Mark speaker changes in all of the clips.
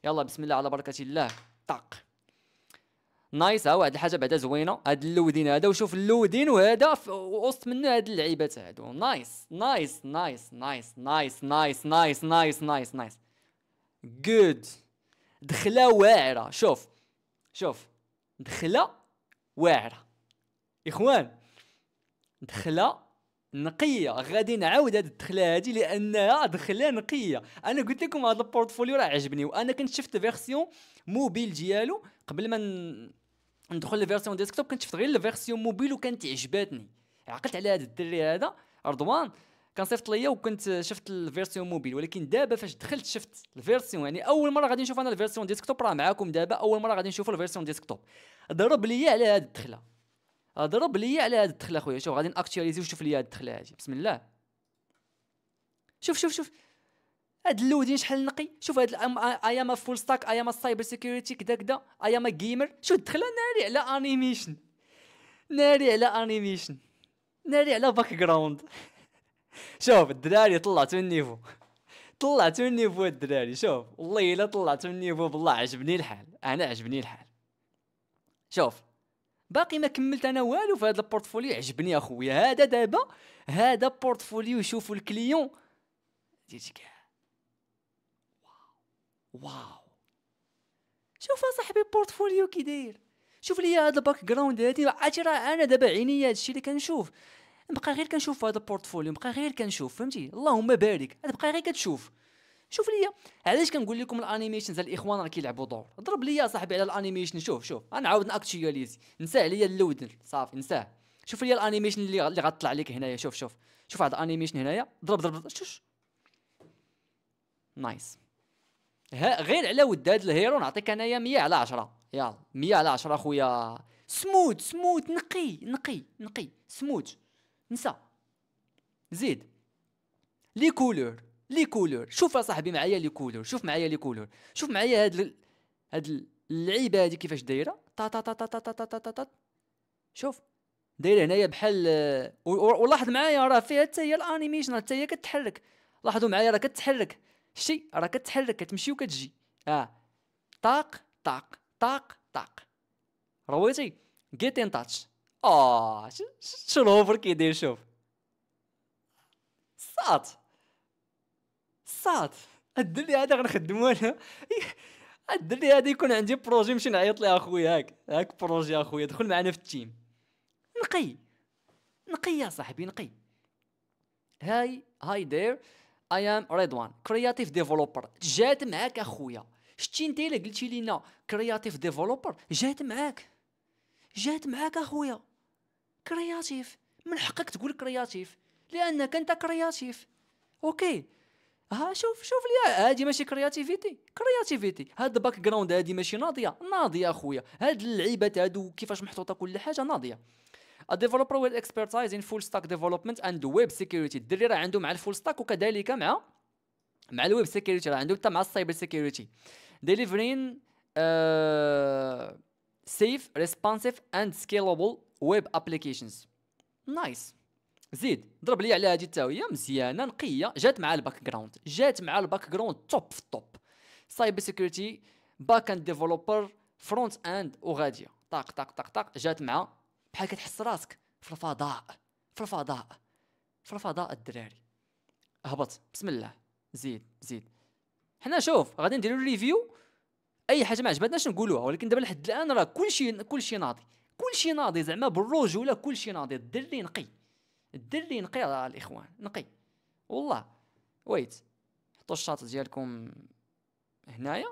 Speaker 1: يلا بسم الله على بركه الله. طق نايس. ها واحد الحاجه بعدا زوينه، هاد اللودين هذا، وشوف اللودين وهذا وسط منه هاد اللعيبات هادو. نايس نايس نايس نايس نايس نايس نايس نايس نايس نايس جود. دخله واعره. شوف شوف دخله واعره اخوان، دخله نقيه. غادي نعاود هاد الدخله هادي لانها دخله نقيه. انا قلت لكم هذا البورتفوليو راه عجبني، وانا كنت شفت فيرسيون موبيل ديالو قبل ما ندخل لفيرسيون ديسكتوب. كنت شفت غير الفيرسيون موبيل وكانت عجباتني. عقلت على هذا الدري هذا رضوان كان صيفط ليا وكنت شفت الفيرسيون موبيل، ولكن دابا فاش دخلت شفت الفيرسيون، يعني اول مره غادي نشوف انا الفيرسيون ديسكتوب، راه معاكم دابا اول مره غادي نشوفوا الفيرسيون ديسكتوب. ضرب ليا على هذه الدخله، ضرب ليا على هذه الدخله خويا. شوف غادي ناكتواليزي وشوف ليا هذه الدخله هذه بسم الله. شوف شوف شوف هاد اللودين شحال نقي. شوف هاد اياما فول ستاك، اياما سايبر سيكيورتي كدا كدا، اياما جيمر. شوف الدخله ناري على انيميشن، ناري على انيميشن، ناري على باك جراوند. شوف الدراري طلعتوا النيفو، طلعتوا النيفو الدراري. شوف والله الا طلعتوا النيفو، بالله عجبني الحال، انا عجبني الحال. شوف باقي ما كملت انا والو في هذا البورتفوليو. عجبني اخويا هذا دابا، هذا بورتفوليو. شوفوا الكليون ديتي كاع. واو شوف اصاحبي البورتفوليو كي داير. شوف لي هذا الباك جراوند هادي. عرفتي راه انا دابا عينيا هادشي اللي كنشوف، نبقى غير كنشوف هذا البورتفوليو، نبقى غير كنشوف، فهمتي؟ اللهم بارك. تبقى غير كتشوف. شوف ليا علاش كنقول لكم الانيميشنز الاخوان راه كيلعبوا دور. ضرب ليا صاحبي على الانيميشن. شوف شوف انا عاود ناكتواليزي، نسى عليا اللودن صافي نساه. شوف ليا الانيميشن اللي غطلع لك هنايا. شوف شوف شوف هذا الانيميشن هنايا. ضرب ضرب شوف نايس. غير على ود هاد الهيرو نعطيك انايا 100 على 10. يلا 100 على 10 خويا. سموت سموت نقي نقي نقي سموت. نسى زيد لي كولور، لي كولور. شوف صاحبي معايا لي كولور، شوف معايا لي كولور. شوف معايا هاد اللعيبه هادي كيفاش دايره. تا تا تا تا تا تا تا تا. شوف دايره هنايا بحال ولاحظ معايا راه فيها حتى هي الانيميشن، حتى هي كتحرك. لاحظوا معايا راه كتحرك. شتي راه كتحرك، كتمشي وكتجي. طاق طاق طاق طاق. رويتي جيت ان تاتش. شو الهوفر كيدير. شوف صات صات. الدري هذا غنخدمو انا. الدري هذا يكون عندي بروجي نمشي نعيط ليه اخويا. هاك بروجي اخويا، دخل معنا في التيم. نقي نقي يا صاحبي نقي. هاي دير اي ام رضوان كرياتيف ديفلوبر. جات معاك اخويا. شتي انت الا قلتي لينا كرياتيف ديفلوبر جات معاك، جات معاك اخويا. كرياتيف من حقك تقول كرياتيف لانك انت كرياتيف. اوكي شوف شوف لي هادي ماشي كرياتيفيتي. كرياتيفيتي هاد الباك جراوند هادي ماشي ناضيه. ناضيه اخويا. هاد اللعيبات هادو كيفاش محطوطه كل حاجه ناضيه. A developer with expertise in full stack development and web security. الدري راه عنده مع الفول ستاك وكذلك مع الويب سيكيورتي، راه عنده حتى مع السايبر سيكيورتي. delivering safe responsive and scalable web applications. نايس. زيد ضرب لي على هذه التاويه مزيانه نقيه. جات مع الباك جراوند، جات مع الباك جراوند توب في الطوب. سايبر سيكيورتي باك اند ديفلوبر فرونت اند وغاديه. طاق طاق طاق طاق. جات مع بحال كتحس راسك في الفضاء، في الفضاء، في الفضاء الدراري. هبط بسم الله. زيد زيد. حنا شوف غادي نديرو ريفيو. اي حاجه ما عجبتناش نقولوها، ولكن دابا لحد الان راه كلشي ناضي، كلشي ناضي زعما بالرجوله. كلشي ناضي. الدري نقي، الدري نقي الاخوان نقي والله. ويت حطوا الشاط ديالكم هنايا،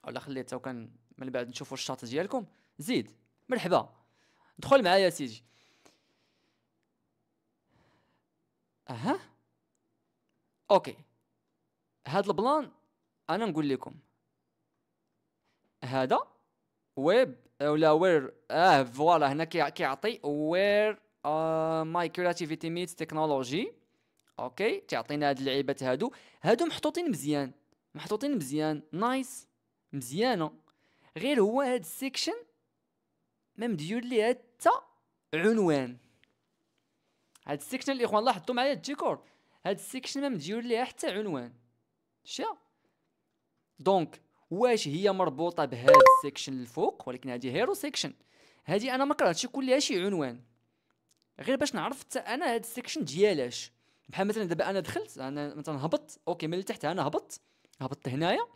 Speaker 1: ولا خليتها وكان من بعد نشوفوا الشاط ديالكم. زيد مرحبا دخل معايا سيدي. اوكي هاد البلان انا نقول لكم هذا ويب ولا وير. فوالا هنا كيعطي وير ماي كرياتيفيتي ميتس تكنولوجي. اوكي تعطينا هاد اللعيبات هادو محطوطين مزيان، محطوطين مزيان. نايس مزيانه. غير هو هاد السيكشن ما مدير ليه حتى عنوان. هاد السيكشن الاخوان لاحظتوا معايا الديكور. هاد السيكشن ما مدير ليه حتى عنوان. شا دونك واش هي مربوطه بهذا السيكشن الفوق، ولكن هذه هيرو سيكشن. هذه انا ما كرهتش يكون ليها شي عنوان، غير باش نعرف حتى انا هاد السيكشن ديالاش. بحال مثلا دابا انا دخلت، انا مثلا هبط اوكي من التحت، انا هبطت هنايا،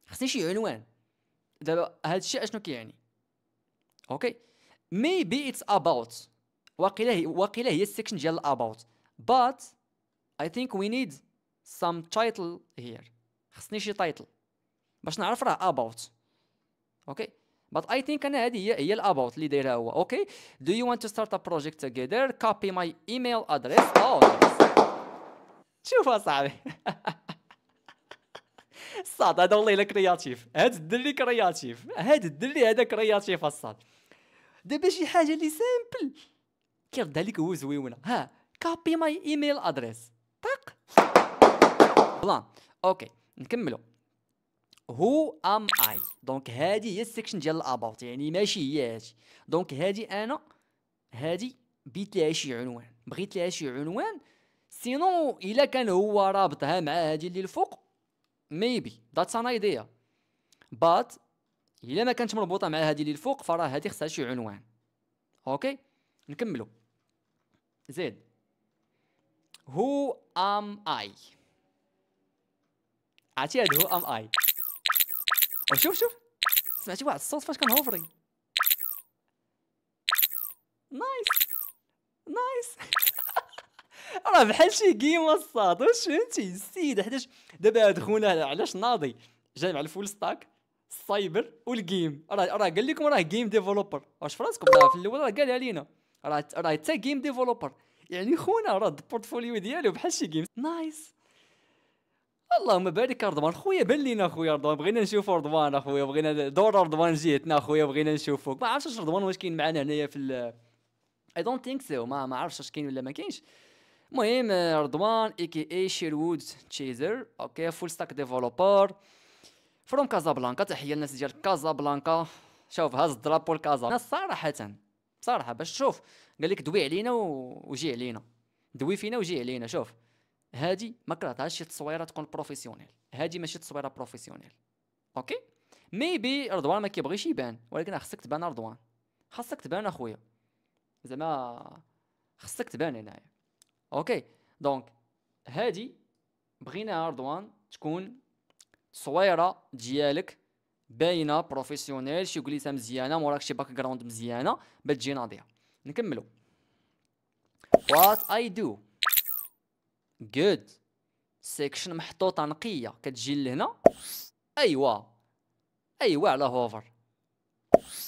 Speaker 1: خصني شي عنوان. دابا هاد الشيء اشنو كيعني؟ اوكي maybe it's about، واقيلا هي السيكشن ديال about but I think we need some title here. خصني شي تايتل باش نعرف راه about. اوكي but I think انا هذه هي الاباوت اللي دايرها هو. اوكي do you want to start a project together copy my email address. شوف اصاحبي الصاد هذا والله الا كرياتيف، هاد الدري كرياتيف، هاد الدري هذا كرياتيف الصاد. دابا شي حاجه اللي سامبل كيردها لك هو زويونه. ها كوبي ماي ايميل ادريس طق بلان. اوكي نكملوا. هو ام اي، دونك هادي هي السيكشن ديال الاباوت، يعني ماشي هي هادي. دونك هادي انا هادي بيت ليها شي عنوان، بغيت ليها شي عنوان، سينو الا كان هو رابطها مع هادي اللي الفوق maybe that's an idea but الا ما كانت مربوطه مع هادي اللي الفوق فراه هادي خصها شي عنوان. اوكي نكملوا. زيد who am I. عرفتي هاد who am I؟ شوف سمعتي واحد الصوت فاش كنهوفري. نايس راه بحال شي جيم الصاد. واش فهمتي السيد؟ حيتاش دابا هاد خونا علاش ناضي جاي مع الفول ستاك السايبر والجيم، راه قال لكم راه جيم ديفلوبر. واش فراسكم راه في الاول راه قالها لينا راه حتى جيم ديفلوبر، يعني خونا راه البورتفوليو ديالو بحال شي جيم. نايس اللهم بارك رضوان خويا، بان لينا خويا رضوان، بغينا نشوفو رضوان اخويا، بغينا دور رضوان جيتنا اخويا، بغينا نشوفوك. ما عرفتش رضوان واش كاين معنا هنايا في اي دونت ثينك سو، ما عرفتش واش كاين ولا ما كاينش. المهم رضوان اي شيروود تشيزر. اوكي فول ستاك ديفلوبر فروم كازابلانكا. تحيه للناس ديال كازابلانكا. شوف هاز الدرابو الكازا صراحه باش تشوف قال لك دوي علينا وجي علينا، دوي فينا وجي علينا. شوف هادي ما كرهتهاش شي تصويره تكون بروفيسيونيل، هادي ماشي تصويره بروفيسيونيل. اوكي ميبي رضوان ما كيبغيش يبان، ولكن خصك تبان رضوان، خاصك تبان اخويا، زعما خصك تبان هنايا. اوكي دونك هادي بغينا رضوان تكون تصويره ديالك باينه بروفيسيونيل، شي كليسه مزيانه، موراك شي باك جراوند مزيانه باش تجي ناضيه. نكملوا. what I do good سيكشن محطوطه نقيه كتجي لهنا. ايوا على هوفر،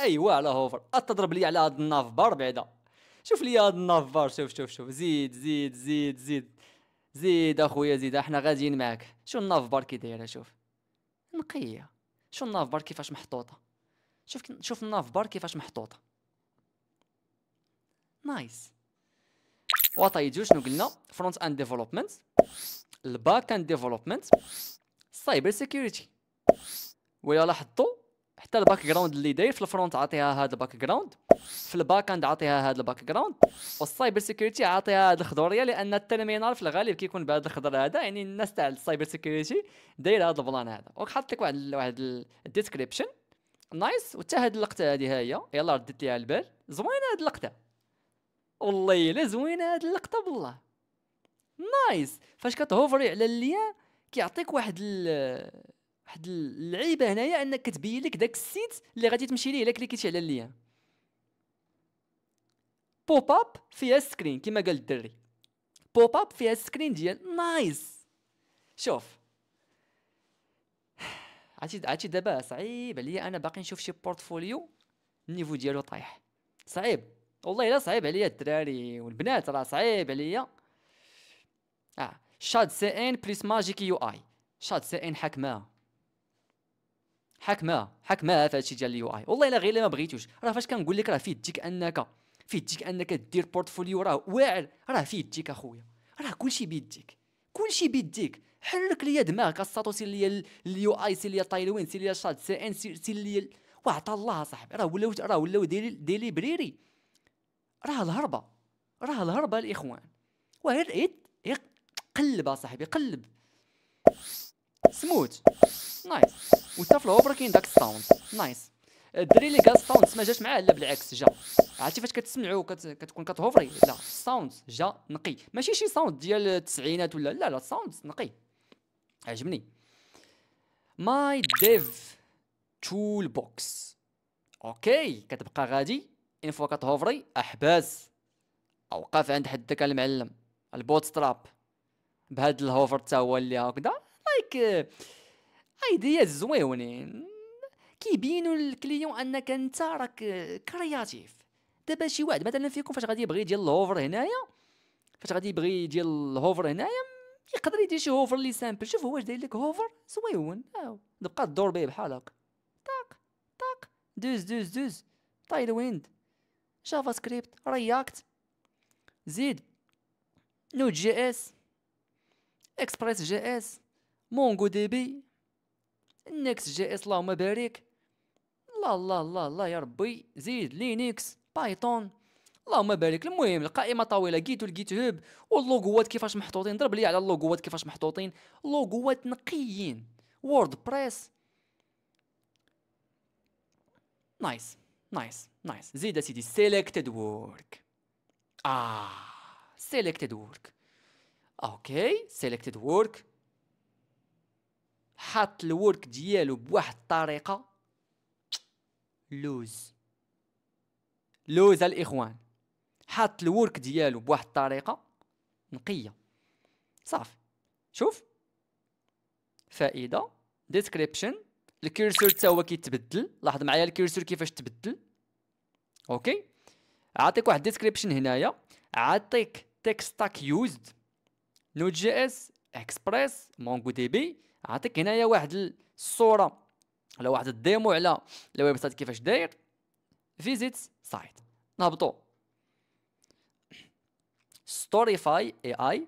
Speaker 1: على هوفر. تضرب لي على هاد الناف بار بعدا. شوف لي هاد الناف بار، شوف زيد اخويا زيد، احنا غاديين معاك. شو الناف بار كي دايره؟ شوف نقيه. شو الناف بار كيفاش محطوطه؟ شوف الناف بار كيفاش محطوطه. نايس. وات اي دو شنو قلنا؟ فرونت اند ديفلوبمنت، الباك اند ديفلوبمنت، سايبر سيكيورتي. ويلا لاحظتوا حتى الباك جراوند اللي داير في الفرونت عطيها هذا الباك جراوند، في الباك اند عطيها هذا الباك جراوند، والسايبر سيكيورتي عطيها هذه الخضوريه، لان الترمينال في الغالب كيكون بهذا الخضر هذا، يعني الناس تاع السايبر سيكيورتي داير هذا البلان هذا. وحط لك واحد الديسكريبشن. نايس. وحتى هاد اللقطه هذه هي يلا رديت ليها البال، زوينه هاد اللقطه والله الا زوينه هاد اللقطه بالله. نايس. فاش كتهوفري على اللين كيعطيك واحد اللعيبه هنايا انك كتبين لك داك السيت اللي غادي تمشي ليه الا كليكيتي على اللين. بوب اب فيها سكرين كما قال الدري، بوب اب فيها سكرين ديال نايس. شوف عرفتي دابا صعيب عليا انا باقي نشوف شي بورتفوليو النيفو ديالو طايح، صعيب والله الا صعيب عليا الدراري والبنات، راه صعيب عليا. شاد سي ان بليس ماجيك يو اي. شاد سي ان حكمه في هادشي ديال اليو اي، والله الا غير ما بغيتوش. راه فاش كنقول لك راه فيه تجيك انك دير بورتفوليو راه واعر، راه فيه تجيك اخويا، راه كلشي بيديك. حرك ليا دماغك الساطو، سير ليا اليو اي، سير ليا تايلوين، سير ليا شاد سي ان، سير ليا وعطا الله صاحبي. راه ولاو ديلي بريري. راه الهربه الاخوان. وغير قلب صاحبي، قلب سموت نايس. وحتى في الهوفر كاين داك الساوند. نايس. الدري اللي قال الساوند ما جاش معاه، لا بالعكس جا. عرفتي فاش كتسمعوا كتكون كتهوفري، لا الساوند جا نقي، ماشي شي ساوند ديال التسعينات ولا لا الساوند نقي، عجبني. ماي ديف تول بوكس. اوكي كتبقى غادي ان فوا كتهوفري احباس اوقف عند حدك المعلم. البوت ستراب بهاد الهوفر تا هو اللي هكذا لايك ايديات زويونين كيبينوا للكليون انك انت راك كرياتيف. دابا شي واحد مثلا فيكم فاش غادي يبغي ديال الهوفر هنايا، فاش غادي يبغي ديال الهوفر هنايا يقدر يدير شي هوفر لي سامبل. شوف هو واش داير لك هوفر زويون، تبقى تدور به بحال هكا طاق طاق دوز دوز دوز تايد ويند جافا سكريبت رياكت زيد نود جي اس اكسبريس جي اس مونغو دي بي نيكست جي اس اللهم بارك. الله الله الله الله يا ربي زيد لينكس بايثون اللهم بارك. المهم القائمه طويله جيتو الجيت هوب واللوغوات كيفاش محطوطين. ضرب لي على اللوغوات كيفاش محطوطين، لوغوات نقيين. وورد بريس نايس نايس نايس. زيد اسيدي سيلكتد وورك. سيلكتد وورك. اوكي سيلكتد وورك حط الورك ديالو بواحد الطريقه لوز الاخوان. حط الورك ديالو بواحد الطريقه نقيه صافي. شوف فائده ديسكريبشن الكيرسور حتى هو كيتبدل. لاحظ معايا الكيرسور كيفاش تبدل. اوكي عطيك واحد ديسكريبشن هنايا، عطيك تكست ستاك يوزد نود جي اس اكسبريس مونغو دي بي. عطيك هنايا واحد الصوره ولا واحد الديمو على الويب سايت كيفاش داير. فيزيت سايت نهبطوا ستوريفاي اي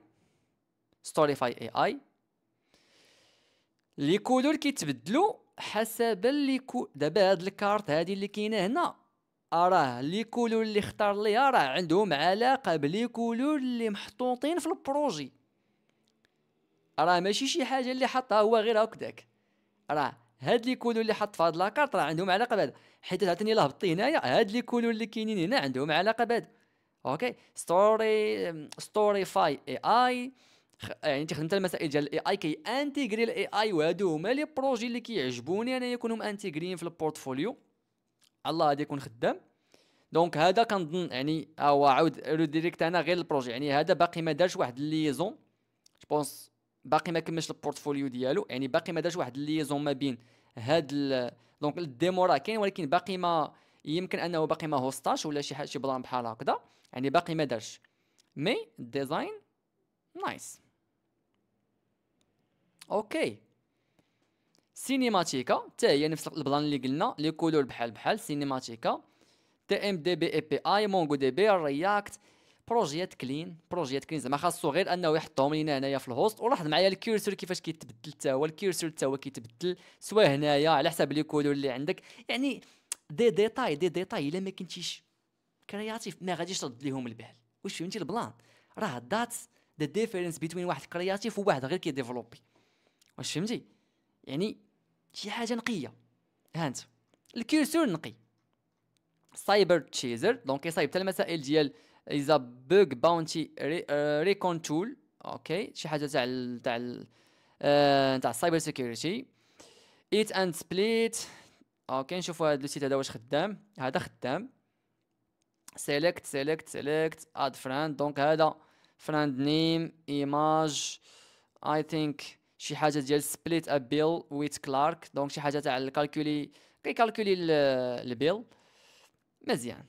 Speaker 1: لي كولور كيتبدلوا حسب لي دابا هاد الكارت هادي اللي كاينه هنا راه لي كولور اللي اختار ليها راه عندهم علاقه بلي كولور اللي محطوطين في البروجي. راه ماشي شي حاجه اللي حطها هو غير هكذاك، راه هاد لي كولور اللي حط في هاد لاكارت راه عندهم علاقه بهذا. حيت عطيني الا هبطتي هنايا هاد لي كولور اللي كاينين هنا عندهم علاقه بهذا. اوكي ستوريفاي اي يعني تخدم المسائل ديال الاي اي كي انتيغري الاي اي. وهادو هما لي بروجي اللي كيعجبوني انا يكونوا انتيغريين في البورتفوليو. الله غادي يكون خدام. دونك هذا كنظن يعني هو عاود ريديريكت انا غير البروجي، يعني هذا باقي ما دارش واحد الليزون جوبونس، باقي ما كملش البورتفوليو ديالو، يعني باقي ما دارش واحد الليزون ما بين هاد دونك الديمو راه كاين ولكن باقي ما يمكن انه باقي ما هوستاش ولا شي حاجه شي بلان بحال هكذا، يعني باقي ما دارش. مي الديزاين نايس. اوكي سينيماتيكا حتى هي نفس البلان اللي قلنا، لي كولور بحال سينيماتيكا تي ام دي بي اي بي اي مونغو دي بي رياكت بروجيات كلين زعما خاصو غير انه يحطهم لينا هنايا في الهوست. ولاحظ معايا الكيرسور كيفاش كيتبدل حتى هو، الكيرسور حتى هو كيتبدل سواء هنايا على حسب لي كولور اللي عندك. يعني دي ديتاي الا ما كنتيش كرياتيف ما غاديش ترد ليهم البال. واش فهمتي البلان؟ راه ذاتس ذا ديفيرنس بين واحد كرياتيف وواحد غير كيديفلوبي. واش فهمتي؟ يعني شي حاجه نقيه. هانت الكيرسور نقي. سايبر تشيزر دونك كيصايب حتى المسائل ديال اذا بوغ باونتي ريكون تول. اوكي شي حاجه تاع السايبر سيكيورتي. ايت اند سبليت. اوكي نشوفوا هذا السيت هذا واش خدام. هذا خدام. سيلكت اد فريند. دونك هذا فريند نيم ايماج اي ثينك شي حاجه ديال سبليت ا بيل ويت كلارك. دونك شي حاجه تاع الكالكولي كيكالكولي البيل. مزيان.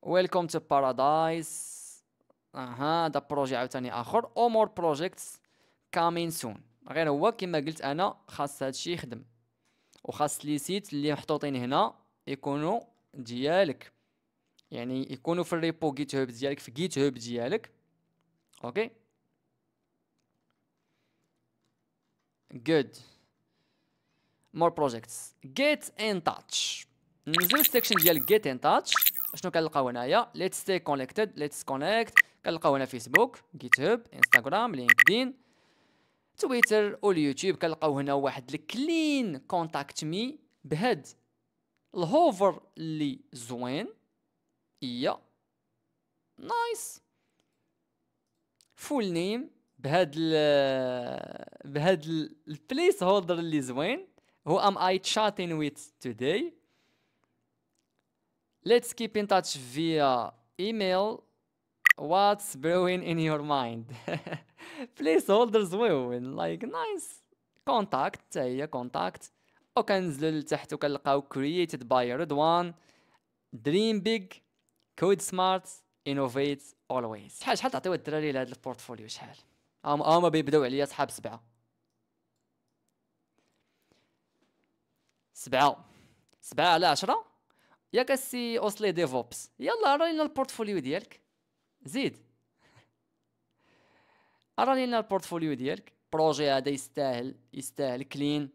Speaker 1: ويلكم تو بارادايس. هذا بروجي عاوتاني اخر او مور بروجيكتس كامين سون. غير هو كما قلت انا خاص هادشي يخدم وخاص لي سيت اللي محطوطين هنا يكونوا ديالك، يعني يكونوا في الريبو جيت هوب ديالك في جيت هوب ديالك. اوكي good more projects get in touch. ننزل السيكشن ديال get in touch. شنو كنلقاو هنايا؟ let's stay connected let's connect. كنلقاو هنا فيسبوك جيت هوب انستغرام لينكدين تويتر واليوتيوب كنلقاو هنا واحد الكلين كونتاكت مي بهاد الهوفر اللي زوين. نايس. فول نيم بهاد البليس هولدر اللي زوين هو am I chatting with today. Let's keep in touch via email. What's brewing in your mind. بليس هولدر زوين like nice. كونتاكت حتى هي كونتاكت. وكنزلو لتحت وكنلقاو created by رضوان. dream big, code smart, innovate always. شحال تعطيو الدراري لهاد البورتفوليو؟ شحال هما بيبداو عليا صحاب 7 على 10. ياك السي اوسلي ديفوبس، يلا راه لينا البورتفوليو ديالك، زيد راه لينا البورتفوليو ديالك. بروجي هذا يستاهل كلين.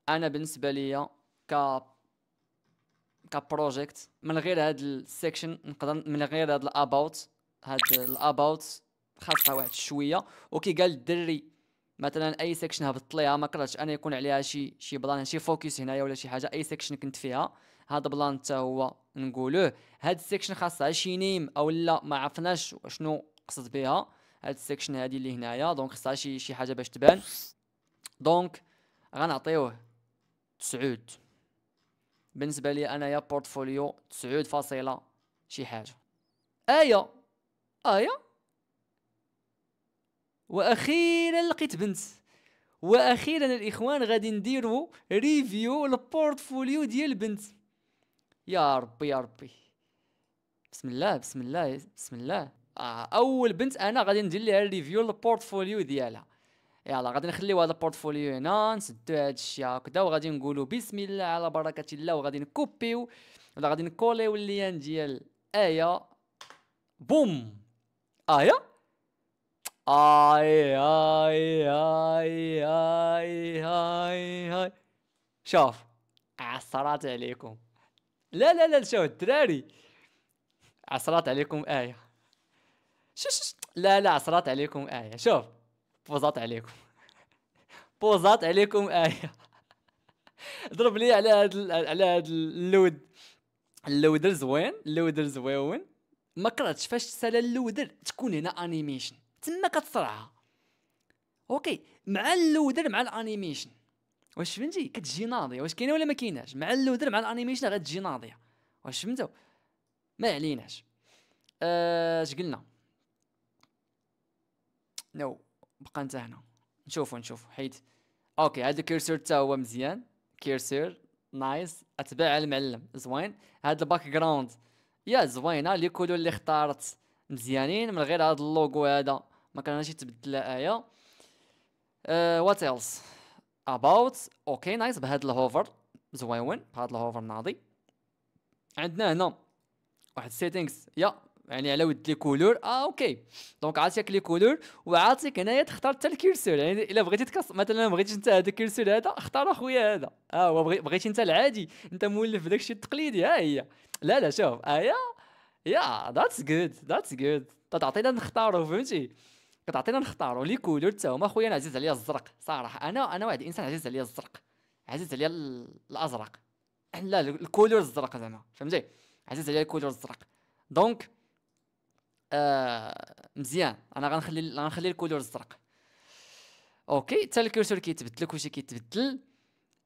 Speaker 1: انا بالنسبه ليا كبروجيكت من غير هاد السيكشن نقدر، من غير هاد الاباوت، خاصها واحد شويه. وكي قال الدري مثلا اي سيكشن هبط ليها ما كرهتش انا يكون عليها شي بلان، شي فوكس هنايا ولا شي حاجه. اي سيكشن كنت فيها هذا بلان حتى هو نقولوه. هاد السيكشن خاصها شي نيم او لا ما عرفناش شنو قصد بها هاد السيكشن هادي اللي هنايا، دونك خاصها شي حاجه باش تبان. دونك غنعطيوه 9 بالنسبه لي انايا. بورتفوليو 9 فاصله شي حاجه. ايه واخيرا لقيت بنت، واخيرا الاخوان غادي نديروا ريفيو البورتفوليو ديال بنت. يا ربي بسم الله. اول بنت انا غادي ندير ليها ريفيو البورتفوليو ديالها. يلا غادي نخليو هذا البورتفوليو هنا، نسدو هاد الشيء هكذا وغادي نقولوا بسم الله على بركه الله، وغادي نكوبيو ولا غادي نكوليو اللين ديال ايه. بوم. ايه هاي شوف عصرات عليكم. لا شوف الدراري عصرات عليكم ايه. لا عصرات عليكم ايه. شوف بوزات عليكم ايه. ضرب لي على هاد اللودر زوين. ما كرهتش فاش تسالى اللودر تكون هنا انيميشن تما كتصرعها. اوكي مع اللودر مع الانيميشن واش فهمتي كتجي ناضيه. واش كاينه ولا ما كايناش؟ مع اللودر مع الانيميشن غتجي ناضيه. واش فهمتوا؟ ما عليناش. اش قلنا؟ بقى انت هنا نشوفوا حيت اوكي هذا الكيرسور حتى هو مزيان. كيرسور نايس. اتباع المعلم زوين. هذا الباك جراوند يا زوينه. لي كولور اللي اختارت مزيانين. من غير هذا اللوغو هذا ما كانش يتبدل ايه. وات ايلس اباوت اوكي نايس. بهذا الهوفر زوين، بهذا الهوفر ناضي. عندنا هنا واحد سيتينغز يعني على ود لي كولور. اوكي دونك عاطيك لي كولور وعاطيك هنايا تختار حتى الكيرسور. يعني الا بغيتي مثلا بغيتيش انت هذا الكيرسور هذا اختار اخويا هذا. بغيتي انت العادي انت مولف بداكشي التقليدي. هي لا شوف يا ذاتس جود تعطينا نختاروا. فهمتي كتعطينا نختاروا لي كولور حتى هما. خويا انا عزيز عليا الزرق صراحه. انا واحد الانسان عزيز عليا الزرق، عزيز عليا الازرق. لا الكولور الزرق زعما فهمتي. عزيز عليا الكولور الزرق. دونك مزيان. انا غنخلي الكولور الزرق. اوكي حتى الكورسور كيتبدل كلشي كيتبدل.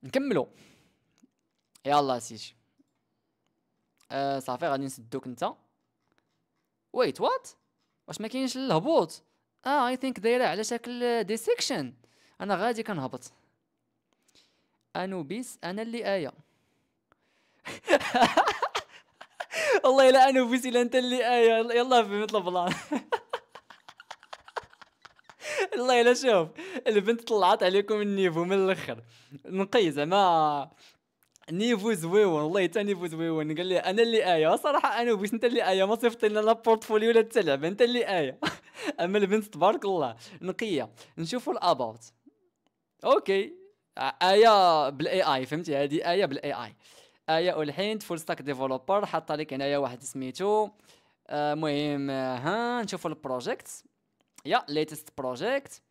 Speaker 1: نكملوا يلا سيدي. صافي غادي نسدوك انت. ويت وات واش ما كاينش الهبوط؟ اي ثينك دايره على شكل دي سيكشن. انا غادي كنهبط. انوبيس انا اللي ايه. والله الا انوبيس الا انت اللي ايه. يلا فهمت البلان. والله الا شوف البنت طلعت عليكم النيفو من الاخر نقي زعما نيفو زويون. والله حتى نيفو زويون. قال لي انا اللي ايه. صراحه انا وبيس انت اللي ايه. ما صيفط لنا لا بورتفوليو ولا حتى لعبه. انت اللي ايه. اما البنت تبارك الله نقيه. نشوفوا الاباوت. اوكي ايه بالاي اي. فهمتي هذه ايه بالاي اي. ايه والحين فول ستاك ديفلوبر. حاط لك هنايا واحد سميتو المهم نشوفوا البروجيكت. ليتست بروجيكت.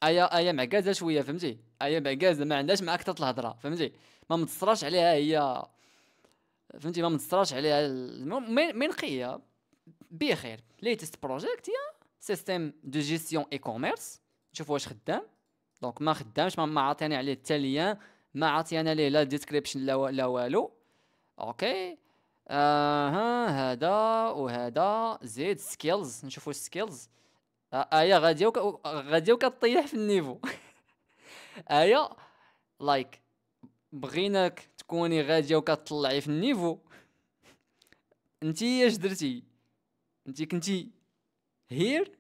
Speaker 1: ايا معكازه شويه فهمتي، ايا معكازه ما عندهاش معاك حتى الهضره فهمتي، ما متصراش عليها هي فهمتي، ما متصراش عليها من نقيه بخير. ليتست بروجيكت هي سيستيم دو جيستيون اي كوميرس، نشوف واش خدام. دونك ما خدامش، ما عطيني عليه حتى ليان، ما عطينا ليه لا ديسكريبشن لا والو. اوكي هذا وهذا زيد سكيلز، نشوفوا السكيلز. ايا غادي وكطيح في النيفو. ايا لايك بغيناك تكوني غاديه وكتطلعي في النيفو، انتي اش درتي؟ انتي كنتي هير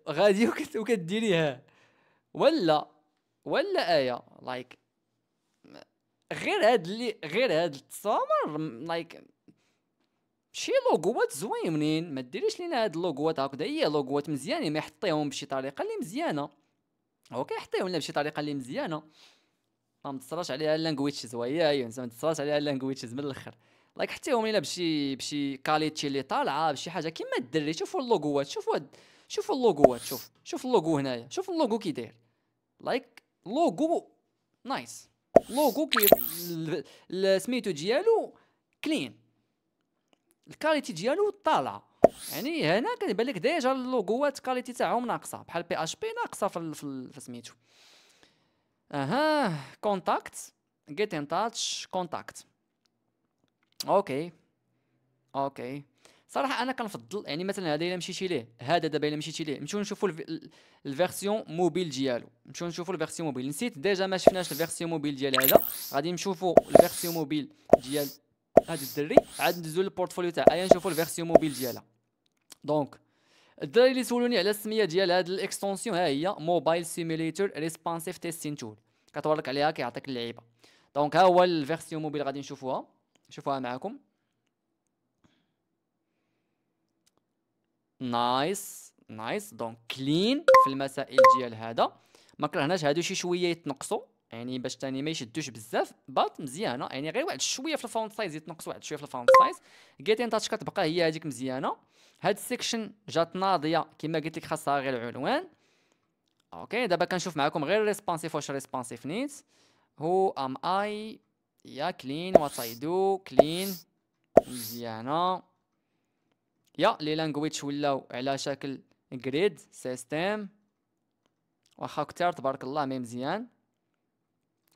Speaker 1: غادي وكديريها، ولا ايا لايك غير هاد التصامر لايك شي لوغوات زوينين، ما ديريش لينا هاد اللوغوات هكذا، هي لوغوات مزيانين ما يحطيهم بشي طريقه اللي مزيانه. اوكي حطيهم لنا بشي طريقه اللي مزيانه، ما متصراش عليها اللانجويتشز، وهي ما متصراش عليها اللانجويتشز من الاخر. لايك حطيهم لنا بشي كاليتي اللي طالعه بشي حاجه كيما الدري. شوفوا اللوغوات، شوفوا اللوغوات، شوف اللوغو هنايا، شوف اللوغو كي داير لايك لوغو نايس، لوغو كي سميتو ديالو كلين، الكاليتي ديالو طالعه. يعني هنا كيبان لك ديجا اللوغوات كاليتي تاعهم ناقصه، بحال بي اش بي ناقصه في سميتو. اها كونتاكت جيت ان تاتش كونتاكت. اوكي صراحه انا كنفضل يعني مثلا هذا الا مشيتي ليه، هذا دابا الا مشيتي ليه نمشيو نشوفوا الفيرسيون موبيل ديالو، نمشيو نشوفوا الفيرسيون موبيل. نسيت ديجا ما شفناش الفيرسيون موبيل ديال هذا، غادي نشوفوا الفيرسيون موبيل ديال هذا الدري، عاد ندوزو للبورتفوليو تاع ايا نشوفوا الفيرسيون موبيل ديالها. دونك الدراري اللي سولوني على السميه ديال هاد الاكستونسيون، ها هي موبايل سيميليتور ريسبونسيف تيستين تول، كتورك عليها كيعطيك اللعيبه. دونك ها هو الفيرسيون موبيل غادي نشوفوها معكم. نايس دونك كلين في المسائل ديال هذا، ما كرهناش هادو شي شويه يتنقصوا يعني باش تاني ما يشدوش بزاف، بات مزيانه يعني غير واحد شويه في الفونت سايز يتنقص، واحد شويه في الفونت سايز. جيتين تاتش كتبقى هي هذيك مزيانه. هاد السيكشن جات ناضيه كما قلت لك، خاصها غير العنوان. اوكي دابا كنشوف معكم غير ريسبونسيف، واش ريسبونسيف نيت هو ام اي يا كلين وات اي دو كلين مزيانه. يا لي لانجويج ولاو على شكل جريد سيستم، واخا كتار تبارك الله مي مزيان.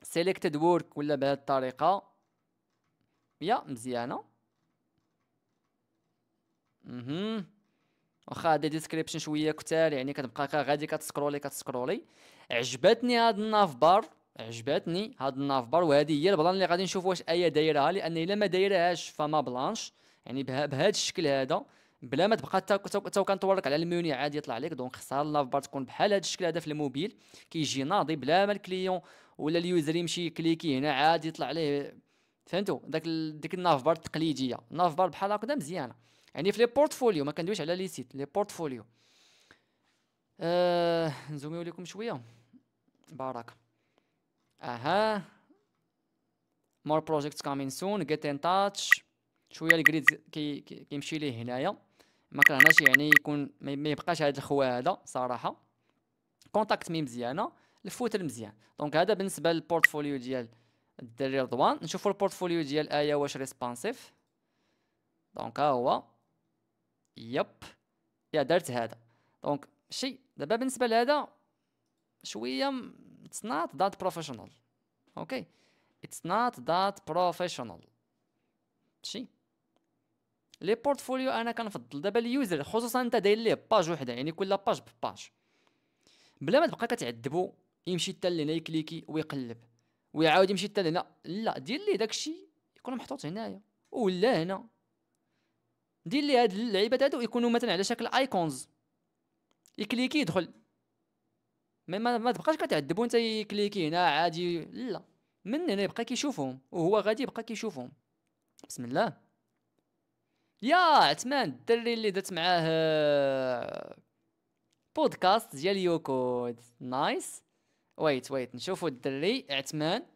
Speaker 1: سيليكتد وورك ولا بهذه الطريقه يا مزيانه. واخا هذا ديسكريبشن شويه كتار يعني كتبقى غادي كتسكرولي. عجبتني هاد الناف بار، وهذه هي البلان اللي غادي نشوف واش ايا دايرها، لان الا ما دايرهاش فما بلانش يعني بهذا الشكل هذا، بلا ما تبقى تا كنطورك على المنيو عادي يطلع لك. دونك خصها الناف بار تكون بحال هذا الشكل هذا في الموبيل، كيجي ناضي بلا ما الكليون ولا اليوزر يمشي يكليكي هنا عادي يطلع عليه. فهمتوا ديك الناف بار التقليديه، الناف بار بحال هكذا مزيانه يعني في لي بورتفوليو، ما كندويش على لي سيت، لي بورتفوليو. نزوميو لكم شويه بارك. اها more projects coming soon get in touch. شويه الجريد كيمشي ليه هنايا، ما كرهناش يعني يكون ما يبقاش هذا الخوا هذا صراحه. كونتاكت مي مزيانه، الفوتر مزيان. دونك هذا بالنسبه للبورتفوليو ديال الدري رضوان. نشوفوا البورتفوليو ديال ايا واش ريسبونسيف. دونك ها هو يب يا درت هذا. دونك شي دابا بالنسبه لهذا شويه it's not that professional. اوكي it's not that professional. شي لي بورتفوليو انا كنفضل دابا اليوزر، خصوصا انت داير ليه باج وحده يعني كل باج بباج، بلا ما تبقى كتعذبو يمشي حتى لهنا يكليكي ويقلب ويعاود يمشي حتى لهنا. لا دير ليه داكشي يكون محطوط هنايا ولا هنا، دير ليه هاد اللعيبات هادو يكونوا مثلا على شكل ايكونز، يكليكي يدخل. ما تبقاش كتعذبو انت يكليكي هنا عادي، لا من هنا يبقى كيشوفهم وهو غادي يبقى كيشوفهم. بسم الله. يا عثمان الدري اللي درت معاه بودكاست ديال يوكود نايس. ويت نشوفوا الدري عثمان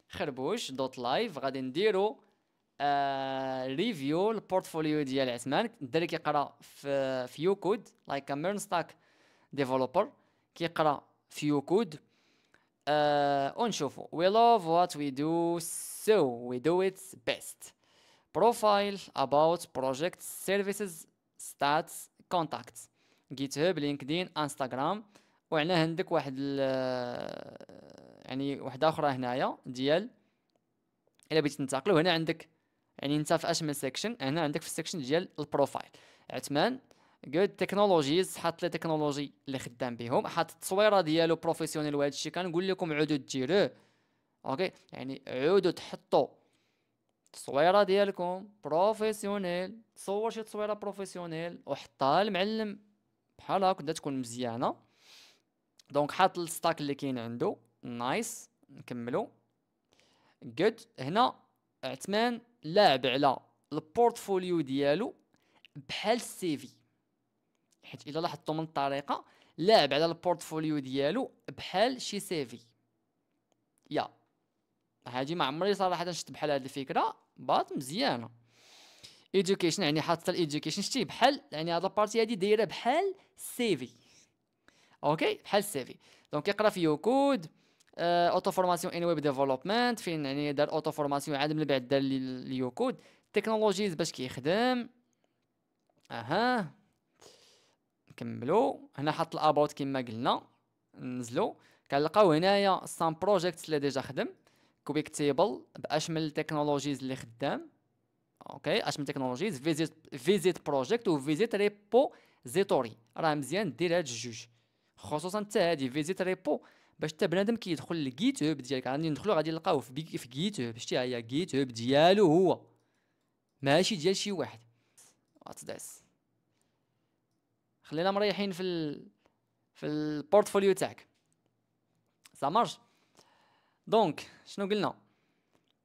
Speaker 1: خربوش دوت لايف، غادي نديرو ريفيو البورتفوليو ديال عثمان. الدري كيقرا في يوكود لايك ميرن ستاك ديفلوبر، كيقرا فيو كود ونشوفوا. we love what we do so we do it best. profile about projects services stats contacts. جيت هاب لينكدين انستغرام. وعنا عندك واحد يعني واحده اخرى هنايا ديال الا بغيتي تنتقلوا هنا عندك يعني انت في اش من سيكشن. هنا عندك في السيكشن ديال البروفايل عثمان جود تكنولوجيز حاط لي تكنولوجي اللي خدام بهم حاط التصويره ديالو بروفيسيونيل وهذا الشيء كنقول لكم عودوا ديروه اوكي يعني عودوا تحطوا التصويره ديالكم بروفيسيونيل تصور شي تصويره بروفيسيونيل وحطها المعلم بحال هكا بدها تكون مزيانه. دونك حاط الستاك اللي كاين عنده نايس. نكملوا جود. هنا عثمان لاعب على البورتفوليو ديالو بحال السي في حيت الا لاحظتوا من الطريقه لاعب على البورتفوليو ديالو بحال شي سي في. يا هادي ما عمري صراحه شفت بحال هاد الفكره بات مزيانه. education يعني حاطه الاديوكيشن شتي بحال يعني هاد البارتي هادي دايره بحال السي في اوكي بحال السي في. دونك يقرا فيو كود اوتو فورماسيون ان ويب ديفلوبمنت فين يعني دار اوتو فورماسيون عاد من بعد دار اليو كود تكنولوجيز باش كيخدم. اها نكملوا. هنا حط الاباوت كما قلنا. ننزلوا كنلقاو هنايا سام بروجيكتس اللي ديجا خدم كويك تيبل باشمل التكنولوجيز اللي خدام اوكي اشمل تكنولوجيز فيزيت بروجيكت وفيزيت ريبوزيتوري. راه مزيان دير هاد الجوج خصوصا حتى هادي فيزيت ريبو باش حتى بنادم كيدخل للجيت هاب ديالك غادي ندخلوا غادي نلقاوه في جيت هاب. شتي هي جيت هاب ديالو هو ماشي ديال شي واحد. واتس ذس خلينا مريحين في البورتفوليو تاعك سامارش. دونك شنو قلنا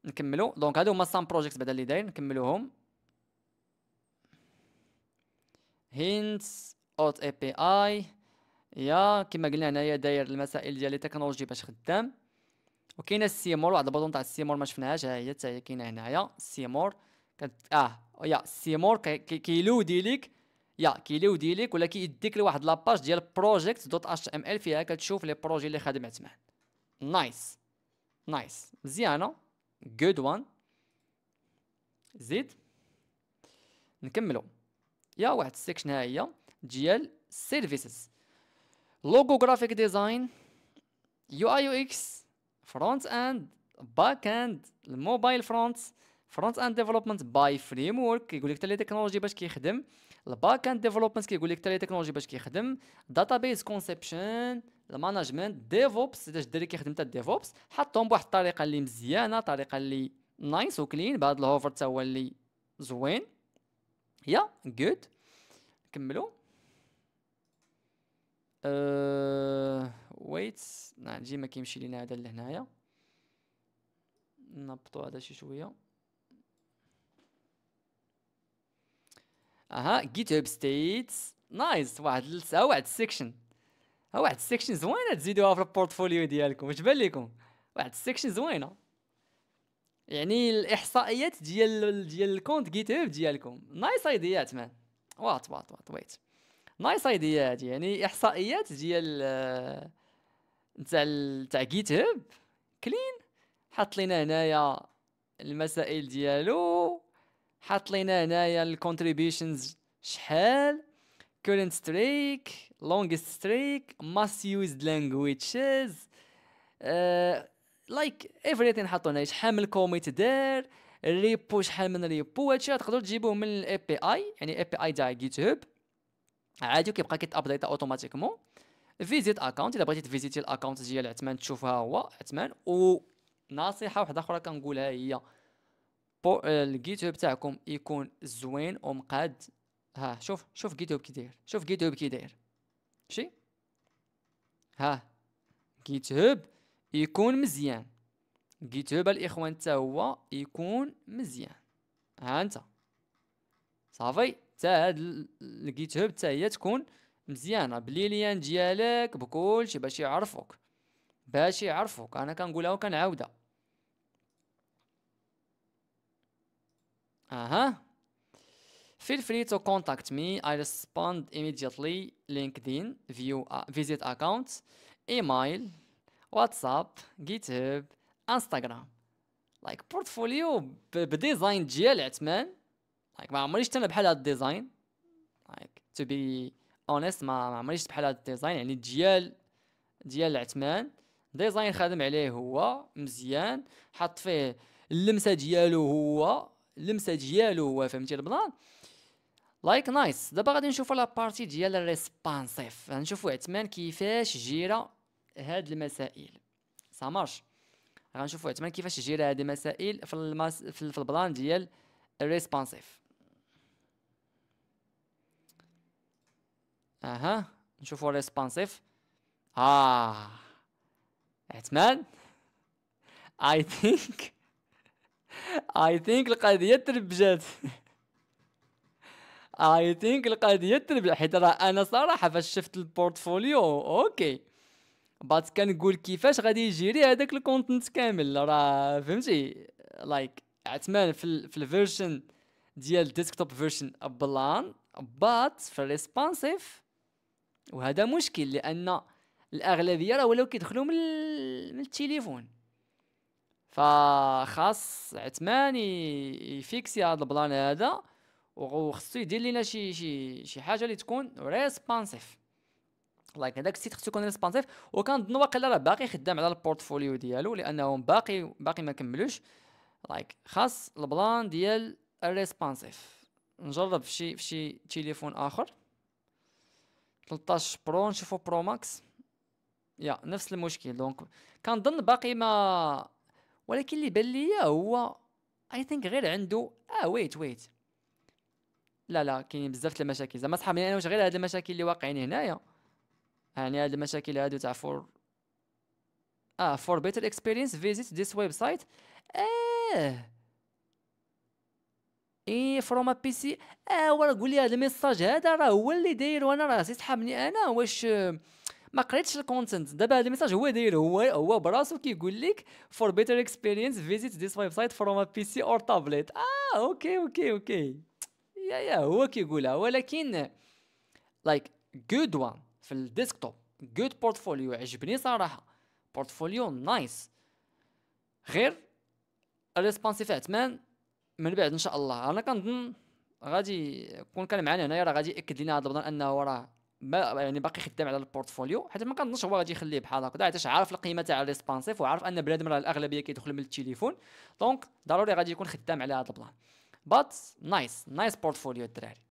Speaker 1: نكملوا. دونك هادو هما سام بروجيكتس بعدا اللي داير نكملوهم. هينتس اوت اي بي اي يا كما قلنا هنايا داير المسائل ديال لي تكنولوجي باش خدام. وكاينه السيمور واحد البوطون تاع السيمور ما شفناهاش ها هي حتى هي كاينه هنايا السيمور يا السيمور كيلودي ليك كيلودي ليك ولا كيديك لواحد لاباج ديال بروجيكت دوت اش ام ال فيها كتشوف لي بروجي اللي خادم عثمان. نايس مزيانه جود وان. زيد نكملوا. يا واحد السيكشن ها هي ديال سيرفيسز لوغو جرافيك ديزاين يو اي يو اكس فرونت اند باك اند الموبايل فرونت اند ديفلوبمنت باي فريم ورك كيقول لك حتى لي تكنولوجي باش كيخدم. الباك اند ديفلوبمنت كيقول لك حتى لي تكنولوجي باش كيخدم. داتابيز كونسيبشن المانجمنت ديفوبس اذا الدري كيخدم حتى ديفوبس حطهم بواحد الطريقه اللي مزيانه طريقه اللي نايس وكلين بهذا الهوفر حتى هو اللي زوين. يا جود نكملوا. ويت نجي ما كيمشي لينا هذا لهنايا نبطو هذا شي شويه. جيت هاب ستيتس نايس واحد السيكشن واحد السيكشن زوينه تزيدوها في البورتفوليو ديالكم. واش بان لكم واحد السيكشن زوينه يعني الاحصائيات ديال الكونت جيت هاب ديالكم. نايس ايديات مان وات ويت نايس ايديا هادي يعني احصائيات ديال تاع جيت هاب كلين. حط لينا هنايا المسائل ديالو حط لينا هنايا الكونتريبيوشنز شحال current streak longest streak most used languages like everything حطوا هنا شحال من كوميت دار الريبو شحال من ريبو هادشي تقدروا تجيبوه من الاي بي اي يعني اي بي اي تاع جيت هاب عادي كيبقى كيتابديت اوتوماتيكمون. فيزيت اكونت الا بغيتي تفيزيتي الاكونت ديال عثمان تشوفها هو عثمان. ونصيحه واحده اخرى كنقولها هي الجيت هاب تاعكم يكون زوين ومقاد. شوف جيت هاب كي داير شوف جيت هاب كي داير ماشي جيت هاب يكون مزيان. جيت هاب الاخوان حتى هو يكون مزيان. انت صافي حتى هاد الجيت هاب حتى هي تكون مزيانه بليليان ديالك بكلشي باش يعرفوك انا كنقولها وكنعاودها. feel free to contact me I respond immediately LinkedIn view visit accounts ايميل، واتساب، جيت هاب، انستغرام. لايك بورتفوليو بديزاين ديال عثمان. لايك ما عمري شفت انا بحال هاد الديزاين. لايك تو بي اونست ما عمري شفت بحال هاد الديزاين، يعني ديال عثمان. ديزاين خادم عليه هو مزيان، حط فيه اللمسه ديالو هو فهمتي البلان. لايك نايس. دابا غادي نشوفوا لا بارتي ديال الريسبونسيف، غنشوفوا عثمان كيفاش جيرا هاد المسائل. سامارش. غنشوفوا عثمان كيفاش جيرا هاد المسائل في البلان ديال الريسبونسيف. نشوفوا الريسبونسيف. عثمان I think القضية تربجات. القضية تربجات، حيت راه أنا صراحة فاش شفت البورتفوليو أوكي بات كنقول كيفاش غادي يجيري هذاك الكونتنت كامل، راه فهمتي. لايك عثمان في الفيرجن ديال ديسكتوب فيرجن بلان، بات في الريسبونسيف. وهذا مشكل لأن الأغلبية راه ولاو كيدخلوا من التليفون. فخاص عثمان يفيكسي هذا البلان هذا، وخصو يدير لينا شي حاجه اللي تكون ريسبونسيف. لايك هذاك السيت خصو يكون ريسبونسيف. وكنظن واقيلا راه باقي خدام على البورتفوليو ديالو لانهم باقي ما كملوش. لايك خاص البلان ديال الريسبونسيف. نجرب في شي تليفون اخر. 13 برو نشوفو برو ماكس. نفس المشكل. دونك كنظن باقي ما، ولكن اللي بان ليا هو اي ثينك غير عنده ويت لا كاينين بزاف د المشاكل زعما صحاب. انا واش غير هاد المشاكل اللي واقعين هنايا، يعني هاد المشاكل هادو تاع for better experience visit this website. from a PC. ورا قول لي هذا الميساج هذا راه هو اللي داير، وانا راه سحابني انا واش ما قريتش الكونتنت. دابا هذا الميساج هو داير، هو براسو كيقول لك for better experience visit this website from a PC or tablet. اوكي هو كيقولها. ولكن like good one في الديسكتوب، good portfolio عجبني صراحه، بورتفوليو نايس. غير الريسبونسيف عثمان من بعد ان شاء الله انا كنظن غادي يكون كان معنا هنايا، راه غادي ياكد لنا هذا البلان انه راه يعني باقي خدام على البورتفوليو، حيت ما كنظنش هو غادي يخليه بحال هكا، حيت عارف القيمه تاع الريسبونسيف وعارف ان بنادم راه الاغلبيه كيدخل من التليفون. دونك ضروري غادي يكون خدام على هذا البلان. بات نايس بورتفوليو الدراري.